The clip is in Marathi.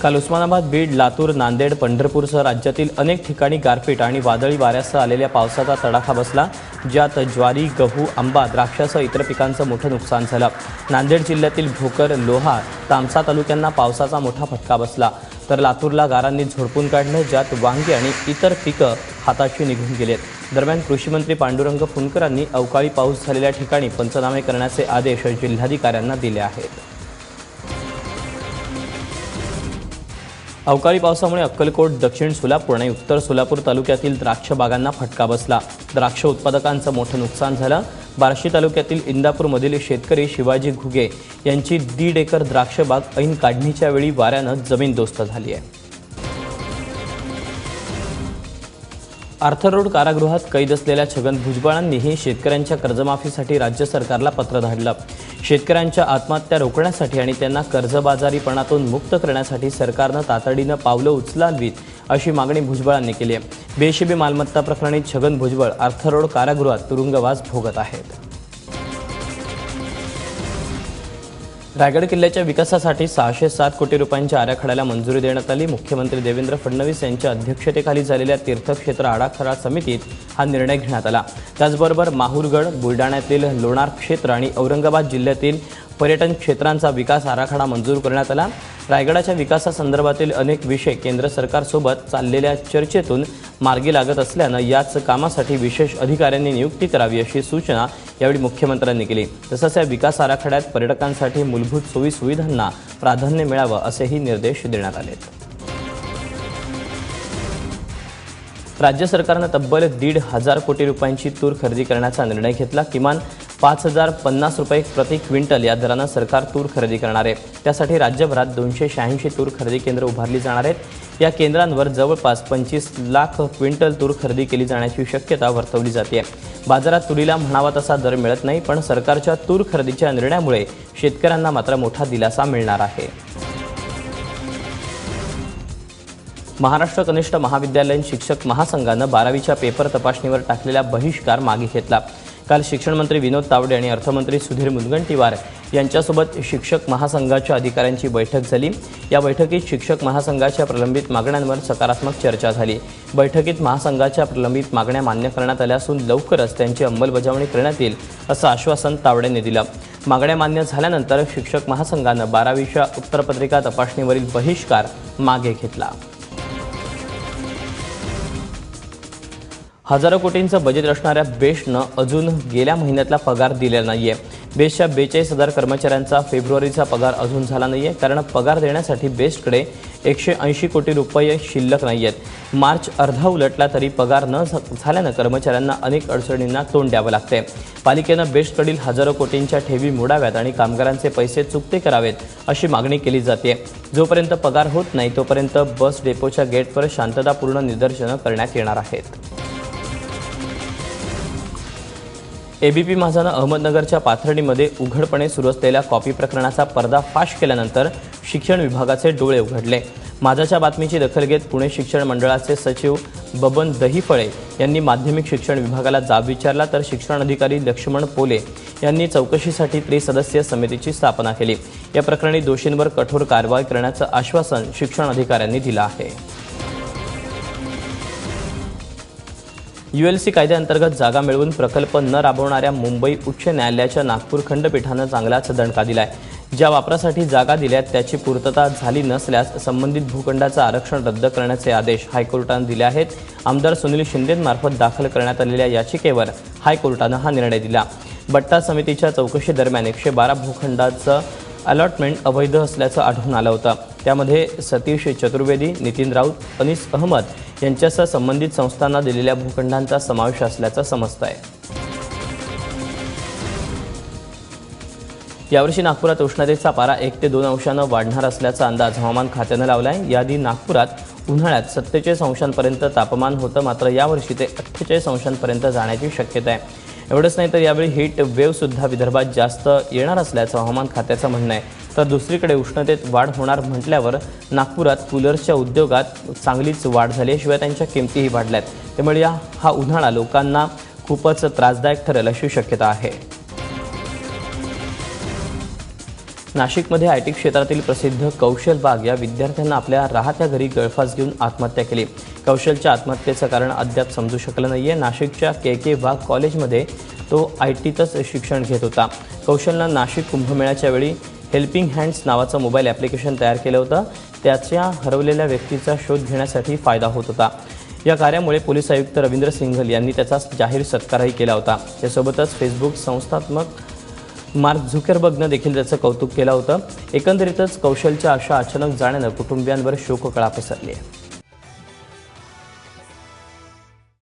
काल उस्मानाबाद, बीड, लातूर, नांदेड, पंढरपूरसह राज्यातील अनेक ठिकाणी गारपीट आणि वादळी वाऱ्यासह आलेल्या पावसाचा तडाखा बसला, ज्यात ज्वारी, गहू, आंबा, द्राक्षासह इतर पिकांचं मोठं नुकसान झालं। नांदेड जिल्ह्यातील भोकर, लोहा, तामसा तालुक्यांना पावसाचा मोठा फटका बसला, तर लातूरला गारांनी झोडपून काढलं, ज्यात वांगी आणि इतर पिकं हाताची निघून गेलेत। दरम्यान कृषीमंत्री पांडुरंग फुंडकरांनी अवकाळी पाऊस झालेल्या ठिकाणी पंचनामे करण्याचे आदेश जिल्हाधिकाऱ्यांना दिले आहेत। अवकाळी पावसामुळे अक्कलकोट, दक्षिण सोलापूर आणि उत्तर सोलापूर तालुक्यातील द्राक्ष बागांना फटका बसला। द्राक्ष उत्पादकांचं मोठं नुकसान झालं। बार्शी तालुक्यातील इंदापूरमधील शेतकरी शिवाजी घुगे यांची 1.5 एकर द्राक्ष बाग ऐन काढणीच्या वेळी वाऱ्यानं जमीनदोस्त झाली आहे। आर्थर रोड कारागृहात कैद असलेल्या छगन भुजबळांनीही शेतकऱ्यांच्या कर्जमाफीसाठी राज्य सरकारला पत्र धाडलं। शेतकऱ्यांच्या आत्महत्या रोखण्यासाठी आणि त्यांना कर्जबाजारीपणातून मुक्त करण्यासाठी सरकारनं तातडीनं पावलं उचलावीत अशी मागणी भुजबळांनी केली आहे। बेहिशेबी मालमत्ता प्रकरणी छगन भुजबळ आर्थर रोड कारागृहात तुरुंगवास भोगत आहेत। रायगड किल्ल्याच्या विकासासाठी 607 कोटी रुपयांच्या आराखड्याला मंजुरी देण्यात आली। मुख्यमंत्री देवेंद्र फडणवीस यांच्या अध्यक्षतेखाली झालेल्या तीर्थक्षेत्र आराखडा समितीत हा निर्णय घेण्यात आला। त्याचबरोबर माहूरगड, बुलढाण्यातील लोणार क्षेत्र आणि औरंगाबाद जिल्ह्यातील पर्यटन क्षेत्रांचा विकास आराखडा मंजूर करण्यात आला। रायगडाच्या विकासासंदर्भातील अनेक विषय केंद्र सरकारसोबत चाललेल्या चर्चेतून मार्गी लागत असल्यानं याच कामासाठी विशेष अधिकाऱ्यांनी नियुक्ती करावी अशी सूचना यावेळी मुख्यमंत्र्यांनी केली। तसंच या विकास आराखड्यात पर्यटकांसाठी मूलभूत सोयीसुविधांना प्राधान्य मिळावं असेही निर्देश देण्यात आले। राज्य सरकारनं तब्बल 1,500 कोटी रुपयांची तूर खरेदी करण्याचा निर्णय घेतला। किमान 5,050 रुपये प्रति क्विंटल या दरानं सरकार तूर खरेदी करणार आहे। त्यासाठी राज्यभरात 286 तूर खरेदी केंद्र उभारली जाणार आहेत। या केंद्रांवर जवळपास 25 लाख क्विंटल तूर खरेदी केली जाण्याची शक्यता वर्तवली जाते। बाजारात तुरीला म्हणावा तसा दर मिळत नाही, पण सरकारच्या तूर खरेदीच्या निर्णयामुळे शेतकऱ्यांना मात्र मोठा दिलासा मिळणार आहे। महाराष्ट्र कनिष्ठ महाविद्यालयीन शिक्षक महासंघानं 12वीच्या पेपर तपासणीवर टाकलेला बहिष्कार मागे घेतला। काल शिक्षण मंत्री विनोद तावडे आणि अर्थमंत्री सुधीर मुनगंटीवार यांच्यासोबत शिक्षक महासंघाच्या अधिकाऱ्यांची बैठक झाली। या बैठकीत शिक्षक महासंघाच्या प्रलंबित मागण्यांवर सकारात्मक चर्चा झाली। बैठकीत महासंघाच्या प्रलंबित मागण्या मान्य करण्यात आल्या असून लवकरच त्यांची अंमलबजावणी करण्यात येईल असं आश्वासन तावडेंनी दिलं। मागण्या मान्य झाल्यानंतर शिक्षक महासंघानं 12वीच्या उत्तरपत्रिका तपासणीवरील बहिष्कार मागे घेतला। हजारो कोटींचं बजेट असणाऱ्या बेस्टनं अजून गेल्या महिन्यातला पगार दिलेला नाहीये। बेस्टच्या 42,000 कर्मचाऱ्यांचा फेब्रुवारीचा पगार अजून झाला नाहीये, कारण पगार देण्यासाठी बेस्टकडे 180 कोटी रुपये शिल्लक नाहीयेत। मार्च अर्धा उलटला तरी पगार न झाल्यानं कर्मचाऱ्यांना अनेक अडचणींना तोंड द्यावं लागतंय। पालिकेनं बेस्टकडील हजारो कोटींच्या ठेवी मोडाव्यात आणि कामगारांचे पैसे चुकते करावेत अशी मागणी केली जाते। जोपर्यंत पगार होत नाही तोपर्यंत बस डेपोच्या गेटवर शांततापूर्ण निदर्शनं करण्यात येणार आहेत। एबीपी माझानं अहमदनगरच्या पाथर्डीमध्ये उघडपणे सुरू असलेल्या कॉपी प्रकरणाचा पर्दाफाश केल्यानंतर शिक्षण विभागाचे डोळे उघडले। माझाच्या बातमीची दखल घेत पुणे शिक्षण मंडळाचे सचिव बबन दहिफळे यांनी माध्यमिक शिक्षण विभागाला जाब विचारला, तर शिक्षण अधिकारी लक्ष्मण पोले यांनी चौकशीसाठी त्रिसदस्यीय समितीची स्थापना केली। या प्रकरणी दोषींवर कठोर कारवाई करण्याचं आश्वासन शिक्षण अधिकाऱ्यांनी दिलं आहे। ULC कायद्याअंतर्गत जागा मिळवून प्रकल्प न राबवणाऱ्या मुंबई उच्च न्यायालयाच्या नागपूर खंडपीठानं चांगलाच दणका दिलाय। ज्या वापरासाठी जागा दिल्यात त्याची पूर्तता झाली नसल्यास संबंधित भूखंडाचं आरक्षण रद्द करण्याचे आदेश हायकोर्टानं दिले आहेत। आमदार सुनील शिंदेंमार्फत दाखल करण्यात आलेल्या याचिकेवर हायकोर्टानं हा निर्णय दिला। बट्टा समितीच्या चौकशीदरम्यान 112 भूखंडाचं अलॉटमेंट अवैध असल्याचं आढळून आलं होतं। त्यामध्ये सतीश चतुर्वेदी, नितीन राऊत, अनीस अहमद यांच्यासह संबंधित संस्थांना दिलेल्या भूखंडांचा समावेश असल्याचं समजतंय। यावर्षी नागपुरात उष्णतेचा पारा 1 ते 2 अंशांनं वाढणार असल्याचा अंदाज हवामान खात्यानं लावलाय। याआधी नागपुरात उन्हाळ्यात 47 अंशांपर्यंत तापमान होतं, मात्र यावर्षी ते 48 अंशांपर्यंत जाण्याची शक्यता आहे। एवढंच नाही तर यावेळी हीट वेव्हसुद्धा विदर्भात जास्त येणार असल्याचं हवामान खात्याचं म्हणणं आहे। तर दुसरीकडे उष्णतेत वाढ होणार म्हटल्यावर नागपुरात कूलर्सच्या उद्योगात चांगलीच वाढ झाली आहे, शिवाय त्यांच्या किमतीही वाढल्यात। त्यामुळे हा उन्हाळा लोकांना खूपच त्रासदायक ठरेल अशी शक्यता आहे। नाशिकमध्ये आयटी क्षेत्रातील प्रसिद्ध कौशल बाग या विद्यार्थ्यांना आपल्या राहत्या घरी गळफास घेऊन आत्महत्या केली। कौशलच्या आत्महत्येचं कारण अद्याप समजू शकलं नाहीये। नाशिकच्या के वाघ कॉलेजमध्ये तो आयटीतच शिक्षण घेत होता। कौशलनं नाशिक कुंभमेळ्याच्या वेळी हेल्पिंग हँड्स नावाचं मोबाईल ॲप्लिकेशन तयार केलं होतं। त्याच्या हरवलेल्या व्यक्तीचा शोध घेण्यासाठी फायदा होत होता। या कार्यामुळे पोलीस आयुक्त रवींद्र सिंघल यांनी त्याचा जाहीर सत्कारही केला होता। त्यासोबतच फेसबुक संस्थात्मक मार्क झुकरबर्गनं देखील त्याचं कौतुक केलं होतं। एकंदरीतच कौशलच्या अशा अचानक जाण्यानं कुटुंबियांवर शोककळा पसरली आहे।